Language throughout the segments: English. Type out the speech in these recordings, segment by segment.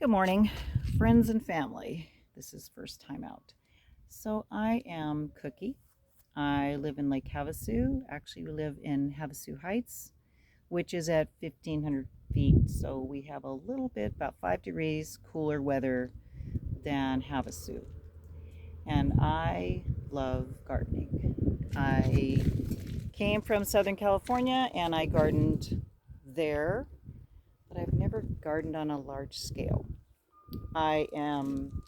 Good morning, friends and family. This is first time out. So I am Cookie. I live in Lake Havasu. Actually, we live in Havasu Heights, which is at 1,500 feet. So we have a little bit, about 5 degrees cooler weather than Havasu. And I love gardening. I came from Southern California and I gardened there, but I've never gardened on a large scale. I am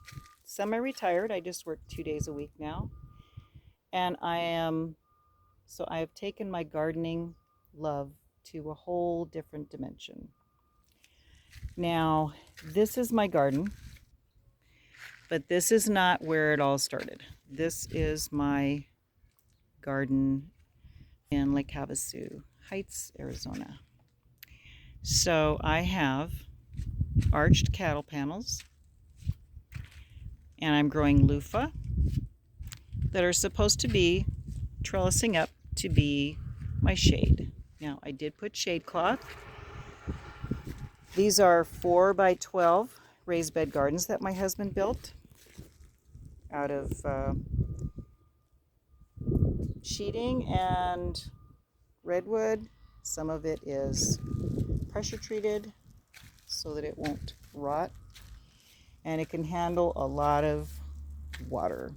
semi-retired. I just work 2 days a week now. And I have taken my gardening love to a whole different dimension. Now, this is my garden, but this is not where it all started. This is my garden in Lake Havasu Heights, Arizona. So I have arched cattle panels, and I'm growing loofah that are supposed to be trellising up to be my shade. Now, I did put shade cloth. These are 4x12 raised bed gardens that my husband built out of sheeting and redwood. Some of it is pressure treated so that it won't rot, and it can handle a lot of water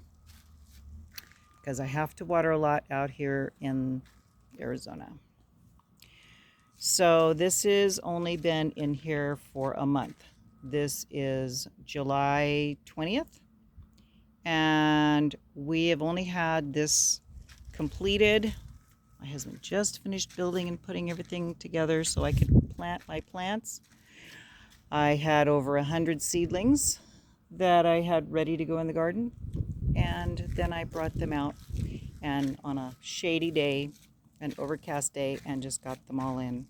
because I have to water a lot out here in Arizona. So this has only been in here for a month. This is July 20th, and we have only had this completed. My husband just finished building and putting everything together so I could plant my plants. I had over 100 seedlings that I had ready to go in the garden, and then I brought them out and on a shady day, an overcast day, and just got them all in.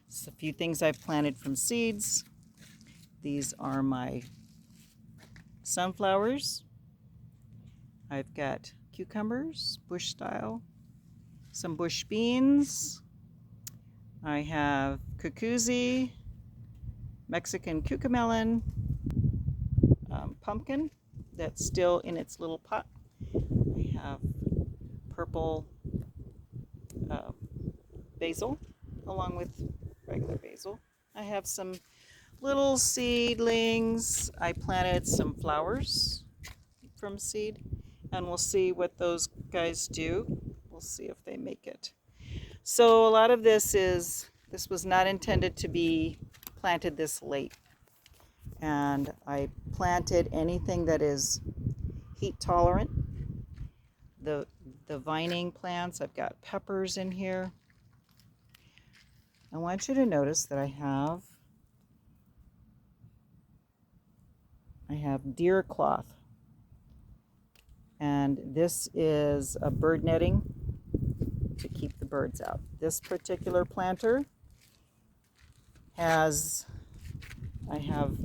So a few things I've planted from seeds. These are my sunflowers. I've got cucumbers, bush style, some bush beans. I have cucuzzi, Mexican cucamelon, pumpkin that's still in its little pot. I have purple basil along with regular basil. I have some little seedlings. I planted some flowers from seed, and we'll see what those guys do. We'll see if they make it. So a lot of this was not intended to be planted this late. And I planted anything that is heat tolerant. The vining plants, I've got peppers in here. I want you to notice that I have deer cloth, and this is a bird netting to keep the birds out. This particular planter I have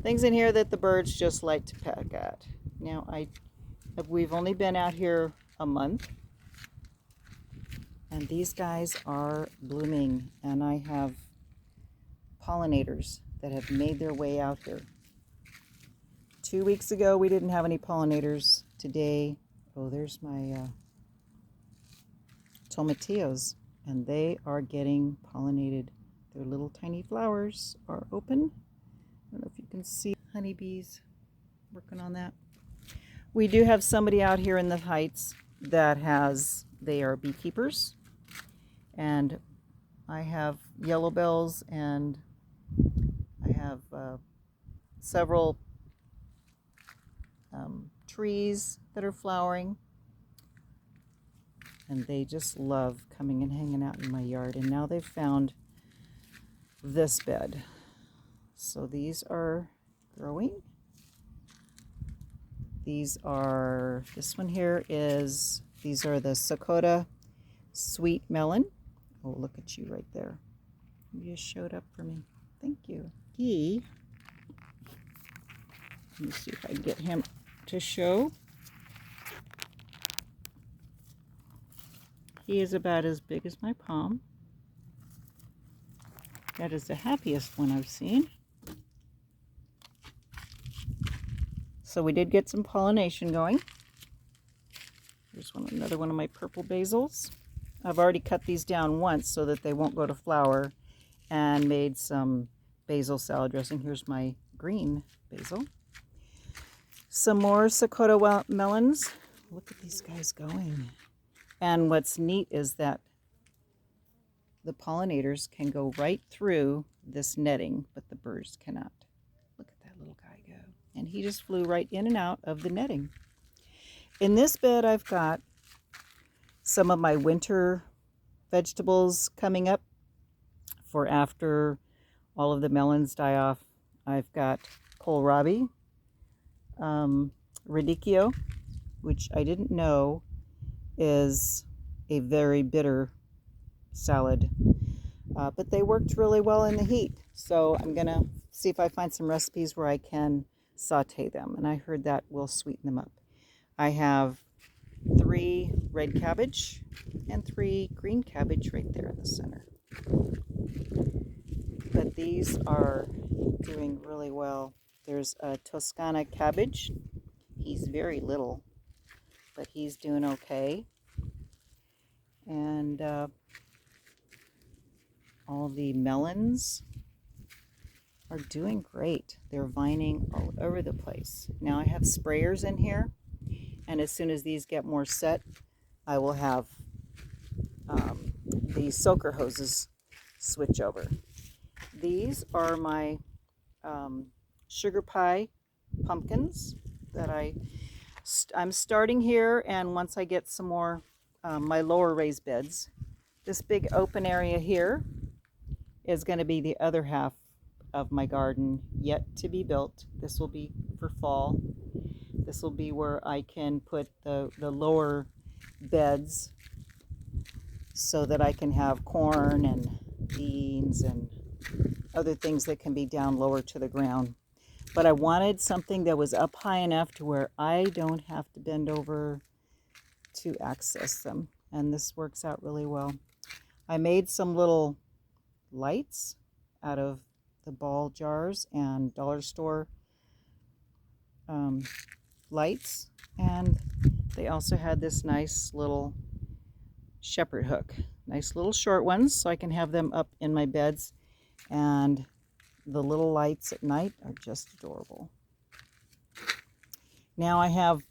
things in here that the birds just like to peck at. Now we've only been out here a month, and these guys are blooming, and I have pollinators that have made their way out here. 2 weeks ago we didn't have any pollinators. Today, there's my tomatillos, and they are getting pollinated. Their little tiny flowers are open. I don't know if you can see honeybees working on that. We do have somebody out here in the heights they are beekeepers, and I have yellow bells, and I have several trees that are flowering, and they just love coming and hanging out in my yard. And now they've found this bed. So these are growing. These are the Sakota sweet melon. Oh, look at you right there. You just showed up for me. Thank you. Let me see if I can get him to show. He is about as big as my palm. That is the happiest one I've seen. So we did get some pollination going. Here's another one of my purple basils. I've already cut these down once so that they won't go to flower, and made some basil salad dressing. Here's my green basil. Some more Sakota melons. Look at these guys going. And what's neat is that the pollinators can go right through this netting, but the birds cannot. Look at that little guy go. And he just flew right in and out of the netting. In this bed, I've got some of my winter vegetables coming up for after all of the melons die off. I've got kohlrabi, radicchio, which I didn't know is a very bitter salad, but they worked really well in the heat. So I'm gonna see if I find some recipes where I can saute them, and I heard that will sweeten them up. I have 3 red cabbage and 3 green cabbage right there in the center. But these are doing really well. There's a Toscana cabbage. He's very little, but he's doing okay. And all the melons are doing great. They're vining all over the place. Now I have sprayers in here, and as soon as these get more set, I will have the soaker hoses switch over. These are my sugar pie pumpkins that I'm starting here, and once I get some more, my lower raised beds. This big open area here is going to be the other half of my garden, yet to be built. This will be for fall. This will be where I can put the lower beds so that I can have corn and beans and other things that can be down lower to the ground. But I wanted something that was up high enough to where I don't have to bend over to access them. And this works out really well. I made some little lights out of the ball jars and dollar store lights, and they also had this nice little shepherd hook, nice little short ones, so I can have them up in my beds, and the little lights at night are just adorable. Now I have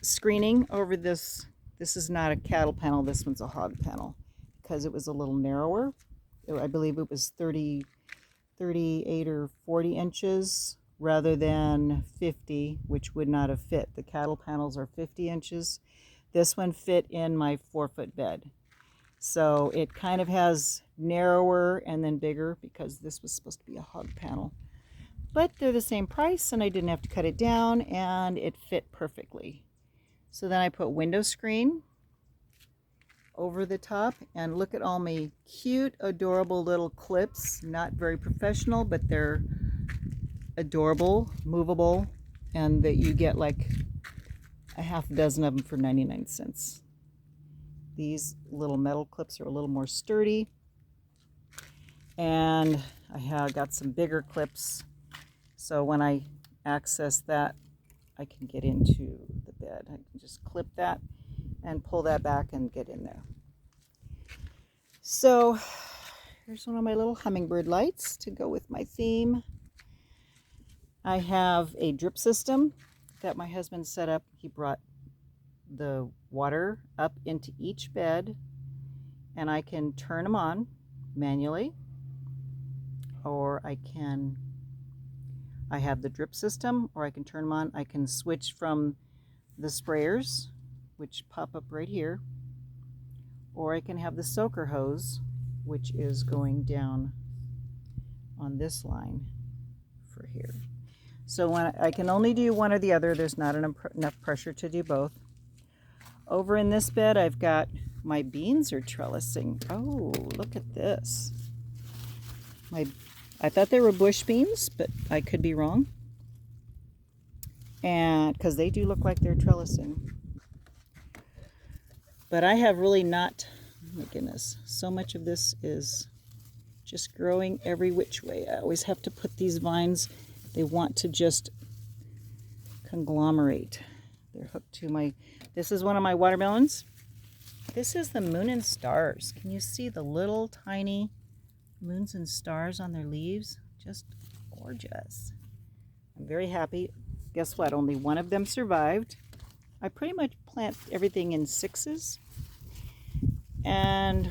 screening over this. This is not a cattle panel, this one's a hog panel, because it was a little narrower. I believe it was 38 or 40 inches rather than 50, which would not have fit. The cattle panels are 50 inches. This one fit in my 4-foot bed. So it kind of has narrower and then bigger, because this was supposed to be a hog panel. But they're the same price, and I didn't have to cut it down, and it fit perfectly. So then I put window screen over the top, and look at all my cute, adorable little clips. Not very professional, but they're adorable, movable, and that you get like a half dozen of them for 99 cents. These little metal clips are a little more sturdy, and I have got some bigger clips, so when I access that, I can get into the bed. I can just clip that and pull that back and get in there. So here's one of my little hummingbird lights to go with my theme. I have a drip system that my husband set up. He brought the water up into each bed, and I can turn them on manually, or I have the drip system, or I can turn them on. I can switch from the sprayers, which pop up right here, or I can have the soaker hose, which is going down on this line for here. So when I can only do one or the other, there's not enough pressure to do both. Over in this bed, I've got my beans are trellising. Oh, look at this. I thought they were bush beans, but I could be wrong. And because they do look like they're trellising. But I have really not, oh my goodness, so much of this is just growing every which way. I always have to put these vines, they want to just conglomerate. They're hooked to my, this is one of my watermelons. This is the moon and stars. Can you see the little tiny moons and stars on their leaves? Just gorgeous. I'm very happy. Guess what? Only one of them survived. I pretty much plant everything in sixes. And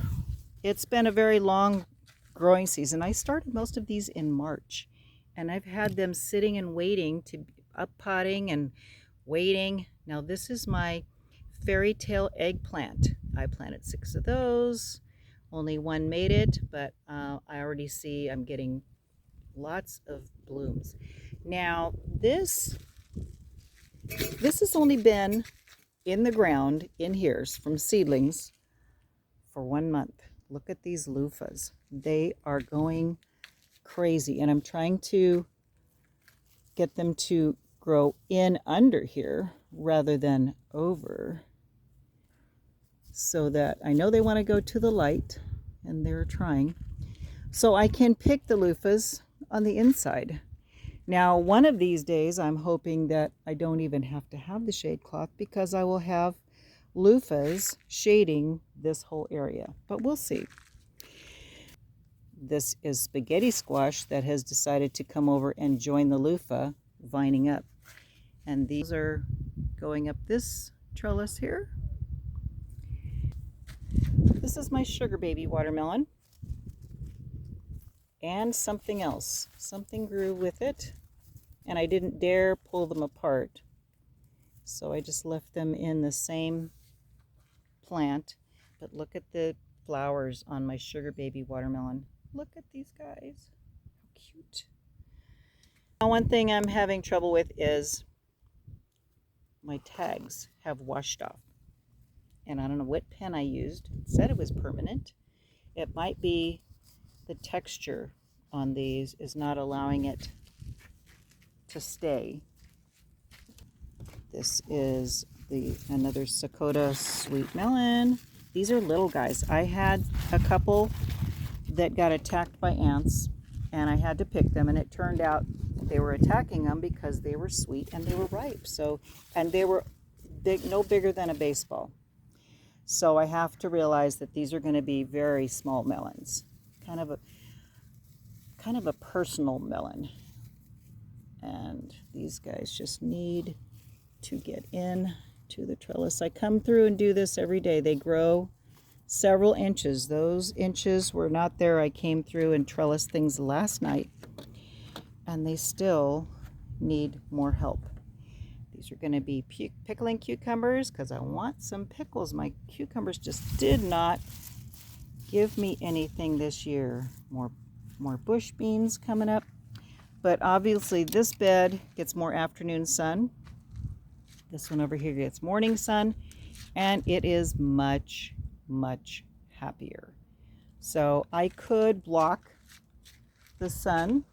it's been a very long growing season. I started most of these in March. And I've had them sitting and waiting to up potting and waiting. Now this is my fairy tale eggplant. I planted 6 of those. Only one made it, but I already see I'm getting lots of blooms. Now this has only been in the ground in here from seedlings for 1 month. Look at these loofahs. They are going crazy, and I'm trying to get them to grow in under here rather than over, so that I know they want to go to the light, and they're trying, so I can pick the loofahs on the inside. Now one of these days I'm hoping that I don't even have to have the shade cloth, because I will have loofahs shading this whole area, but we'll see. This is spaghetti squash that has decided to come over and join the loofah vining up, and these are going up this trellis here. This is my sugar baby watermelon, and something else. Something grew with it, and I didn't dare pull them apart, so I just left them in the same plant. But look at the flowers on my sugar baby watermelon. Look at these guys. How cute. Now, one thing I'm having trouble with is my tags have washed off. And I don't know what pen I used. It said it was permanent. It might be the texture on these is not allowing it to stay. This is another Sakota sweet melon. These are little guys. I had a couple that got attacked by ants, and I had to pick them, and it turned out they were attacking them because they were sweet and they were ripe. So, and they were big, no bigger than a baseball. So I have to realize that these are going to be very small melons, kind of a personal melon. And these guys just need to get in to the trellis. I come through and do this every day. They grow several inches. Those inches were not there. I came through and trellised things last night, and they still need more help. These are going to be pickling cucumbers because I want some pickles. My cucumbers just did not give me anything this year. More bush beans coming up. But obviously this bed gets more afternoon sun. This one over here gets morning sun, and it is much, much happier. So I could block the sun,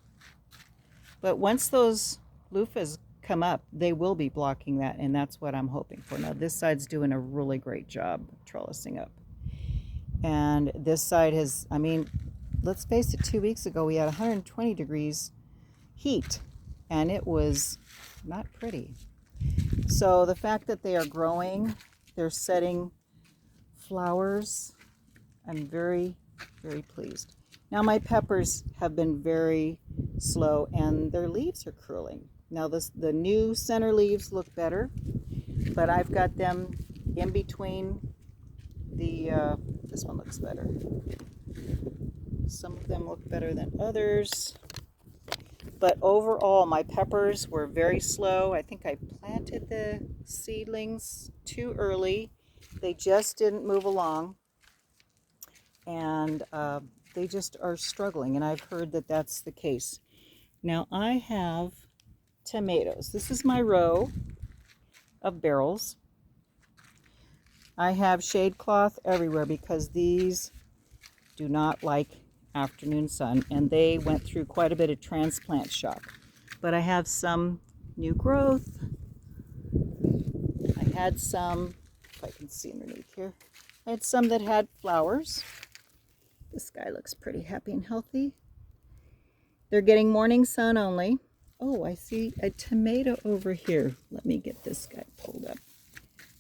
but once those loofahs come up, they will be blocking that, and that's what I'm hoping for. Now this side's doing a really great job trellising up, and this side has, I mean, let's face it, 2 weeks ago we had 120 degrees heat, and it was not pretty. So the fact that they are growing, they're setting flowers, I'm very, very pleased. Now my peppers have been very slow, and their leaves are curling. Now the new center leaves look better, but I've got them in between the, this one looks better. Some of them look better than others. But overall, my peppers were very slow. I think I planted the seedlings too early. They just didn't move along, and they just are struggling, and I've heard that that's the case. Now I have tomatoes. This is my row of barrels. I have shade cloth everywhere because these do not like afternoon sun, and they went through quite a bit of transplant shock. But I have some new growth. I had some, if I can see underneath here, I had some that had flowers. This guy looks pretty happy and healthy. They're getting morning sun only, Oh, I see a tomato over here. Let me get this guy pulled up.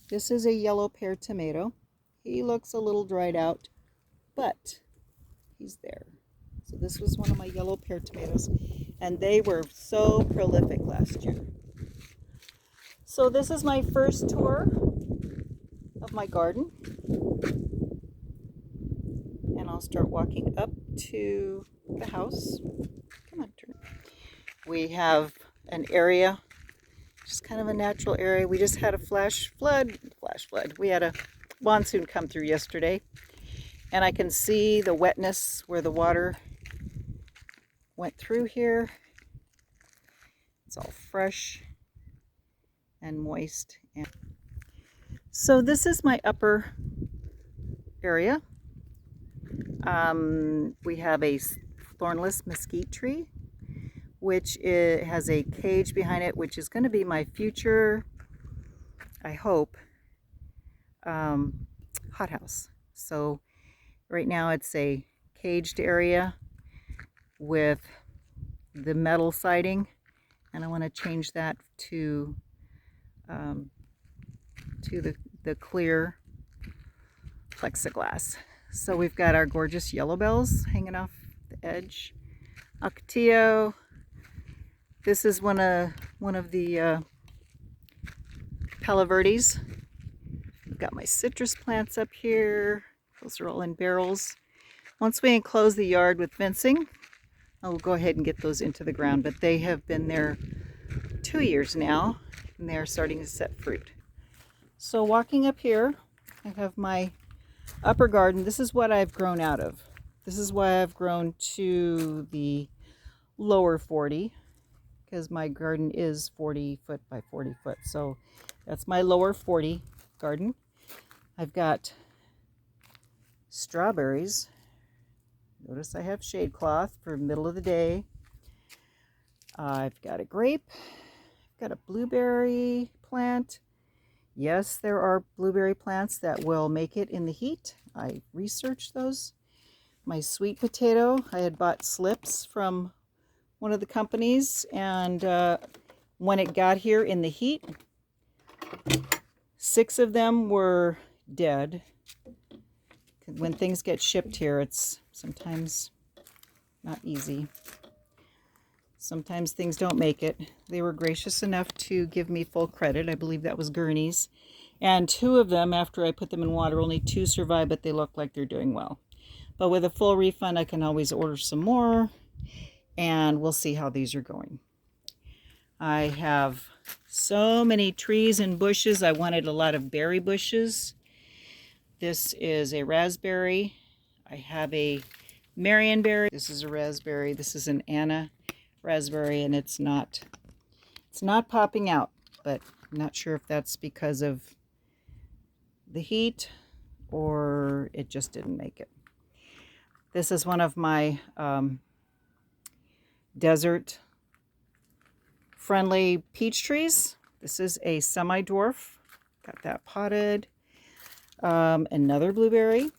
This is a yellow pear tomato. He looks a little dried out, but he's there. So this was one of my yellow pear tomatoes, and they were so prolific last year. So this is my first tour of my garden, and I'll start walking up to the house. Come on, turn. We have an area, just kind of a natural area. We just had a flash flood. We had a monsoon come through yesterday, and I can see the wetness where the water went through here. It's all fresh and moist. And so this is my upper area. We have a thornless mesquite tree, which has a cage behind it, which is going to be my future, I hope, hothouse. So right now it's a caged area with the metal siding, and I want to change that to the clear plexiglass. So we've got our gorgeous yellow bells hanging off the edge. Ocotillo. This is one of the Palo Verdes. I've got my citrus plants up here. Those are all in barrels. Once we enclose the yard with fencing, I will go ahead and get those into the ground, but they have been there 2 years now, and they are starting to set fruit. So walking up here, I have my upper garden. This is what I've grown out of. This is why I've grown to the lower 40, because my garden is 40 foot by 40 foot. So that's my lower 40 garden. I've got strawberries. Notice I have shade cloth for middle of the day. I've got a grape. I've got a blueberry plant. Yes, there are blueberry plants that will make it in the heat. I researched those. My sweet potato, I had bought slips from one of the companies, and when it got here in the heat, 6 of them were dead. When things get shipped here, it's sometimes not easy. Sometimes things don't make it. They were gracious enough to give me full credit. I believe that was Gurney's. And 2 of them, after I put them in water, only 2 survived, but they look like they're doing well. But with a full refund, I can always order some more, and we'll see how these are going. I have so many trees and bushes. I wanted a lot of berry bushes. This is a raspberry. I have a Marionberry. This is a raspberry. This is an Anna raspberry, and it's not popping out, but I'm not sure if that's because of the heat or it just didn't make it. This is one of my desert friendly peach trees. This is a semi-dwarf. Got that potted. Another blueberry.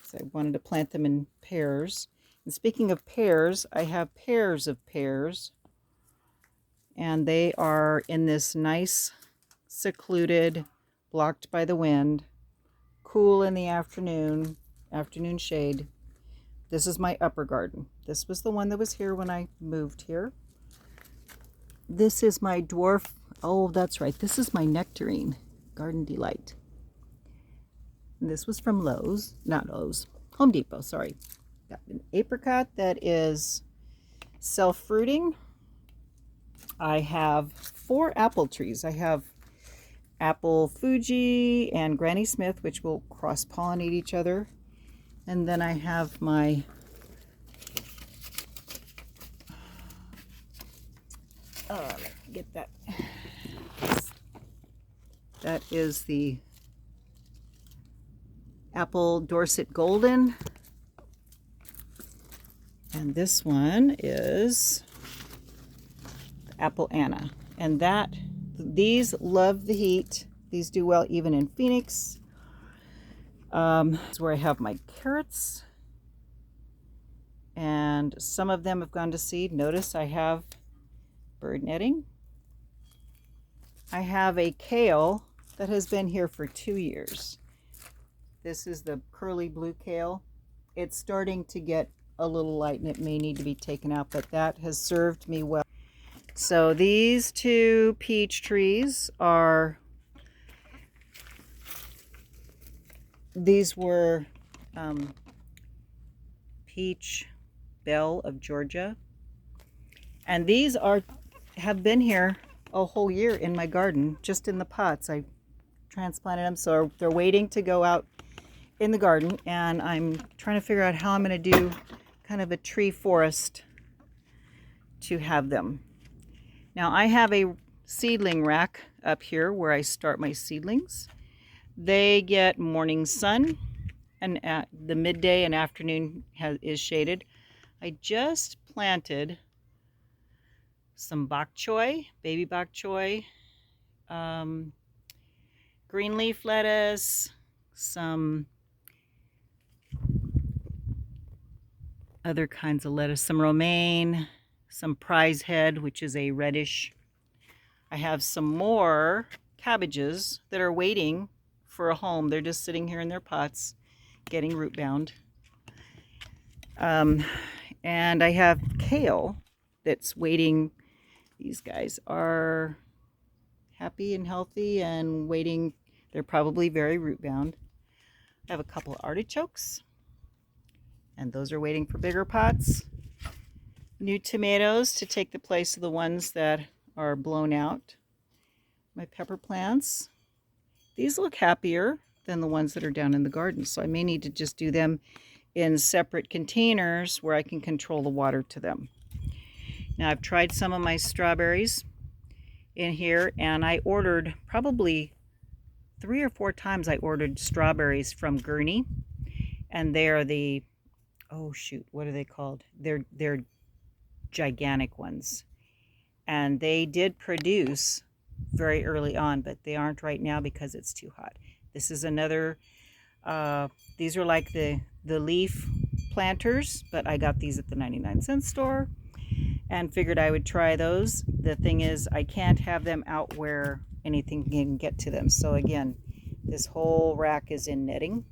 So I wanted to plant them in pairs. And speaking of pears, I have pairs of pears, and they are in this nice, secluded, blocked by the wind, cool in the afternoon shade. This is my upper garden. This was the one that was here when I moved here. This is my dwarf. Oh, that's right. This is my nectarine, Garden Delight. And this was from Home Depot, sorry. Got an apricot that is self-fruiting. I have 4 apple trees. I have apple Fuji and Granny Smith, which will cross-pollinate each other. And then I have my let me get that. That is the apple Dorset Golden. And this one is apple Anna. And these love the heat. These do well even in Phoenix. That's where I have my carrots. And some of them have gone to seed. Notice I have bird netting. I have a kale that has been here for 2 years. This is the curly blue kale. It's starting to get a little light and it may need to be taken out, but that has served me well. So these two peach trees are, these were Peach Belle of Georgia. And these have been here a whole year in my garden, just in the pots. I transplanted them, so they're waiting to go out in the garden, and I'm trying to figure out how I'm going to do kind of a tree forest to have them. Now I have a seedling rack up here where I start my seedlings. They get morning sun, and at the midday and afternoon is shaded. I just planted some bok choy, baby bok choy, green leaf lettuce, some other kinds of lettuce, some romaine, some prize head, which is a reddish. I have some more cabbages that are waiting for a home. They're just sitting here in their pots, getting root bound. And I have kale that's waiting. These guys are happy and healthy and waiting. They're probably very root bound. I have a couple of artichokes, and those are waiting for bigger pots. New tomatoes to take the place of the ones that are blown out. My pepper plants. These look happier than the ones that are down in the garden, so I may need to just do them in separate containers where I can control the water to them. Now I've tried some of my strawberries in here, and I ordered probably 3 or 4 times. I ordered strawberries from Gurney, and they are the, oh shoot, what are they called? They're gigantic ones, and they did produce very early on, but they aren't right now because it's too hot. This is another, these are like the leaf planters, but I got these at the 99-cent store and figured I would try those. The thing is, I can't have them out where anything can get to them. So again, this whole rack is in netting.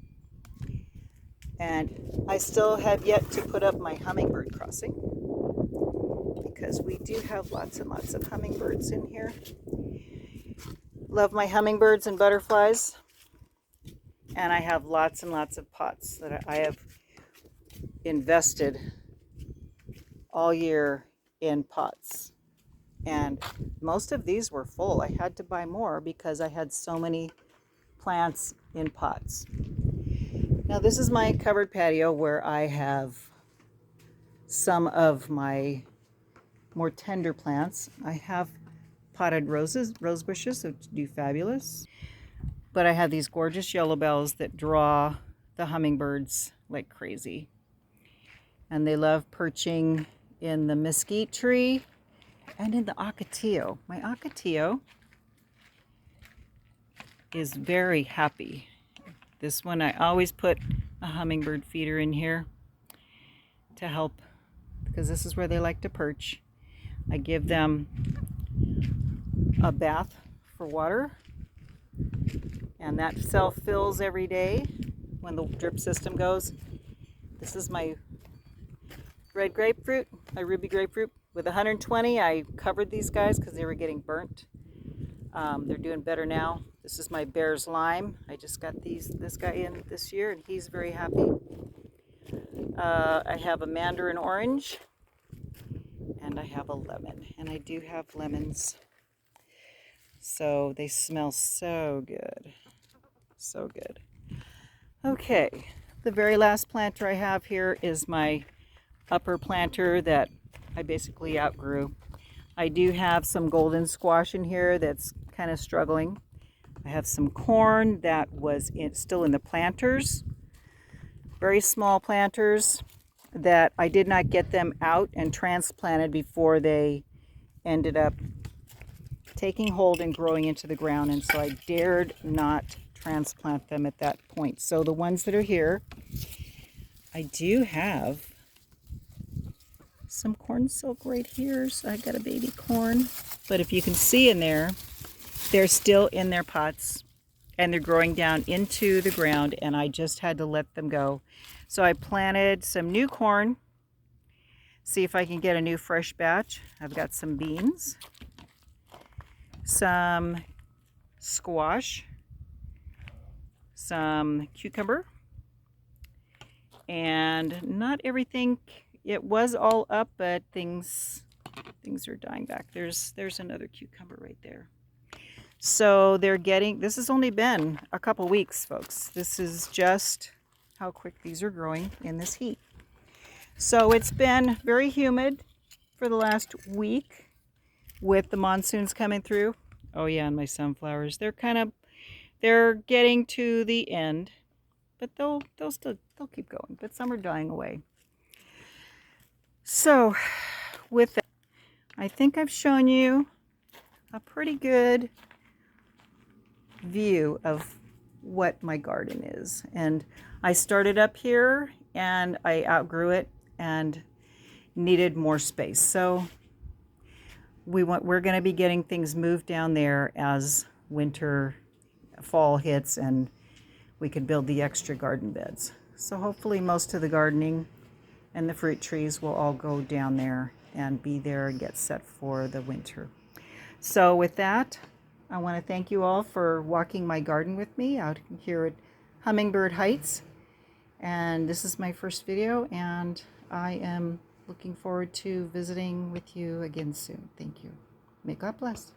And I still have yet to put up my hummingbird crossing, because we do have lots and lots of hummingbirds in here. Love my hummingbirds and butterflies. And I have lots and lots of pots that I have invested all year in pots, and most of these were full. I had to buy more because I had so many plants in pots. Now this is my covered patio where I have some of my more tender plants. I have potted rose bushes which do fabulous, but I have these gorgeous yellow bells that draw the hummingbirds like crazy, and they love perching in the mesquite tree and in the ocotillo. My ocotillo is very happy. This one, I always put a hummingbird feeder in here to help, because this is where they like to perch. I give them a bath for water, and that self-fills every day when the drip system goes. This is my red grapefruit, my ruby grapefruit. With 120, I covered these guys because they were getting burnt. They're doing better now. This is my bear's lime. I just got this guy in this year, and he's very happy. I have a mandarin orange, and I have a lemon, and I do have lemons. So they smell so good, so good. Okay, the very last planter I have here is my upper planter that I basically outgrew. I do have some golden squash in here that's kind of struggling. I have some corn that was still in the planters, very small planters that I did not get them out and transplanted before they ended up taking hold and growing into the ground, and so I dared not transplant them at that point. So the ones that are here, I do have some corn silk right here. So I got a baby corn. But if you can see in there, they're still in their pots and they're growing down into the ground, and I just had to let them go. So I planted some new corn. See if I can get a new fresh batch. I've got some beans, some squash, some cucumber, and not everything, it was all up, but things are dying back. There's another cucumber right there. So they're getting, this has only been a couple weeks, folks. This is just how quick these are growing in this heat. So it's been very humid for the last week with the monsoons coming through. Oh yeah, and my sunflowers, they're getting to the end, but they'll keep going. But some are dying away. So with that, I think I've shown you a pretty good view of what my garden is. And I started up here and I outgrew it and needed more space. So we're going to be getting things moved down there as fall hits and we can build the extra garden beds. So hopefully most of the gardening and the fruit trees will all go down there and be there and get set for the winter. So with that, I want to thank you all for walking my garden with me out here at Hummingbird Heights. And this is my first video, and I am looking forward to visiting with you again soon. Thank you. May God bless.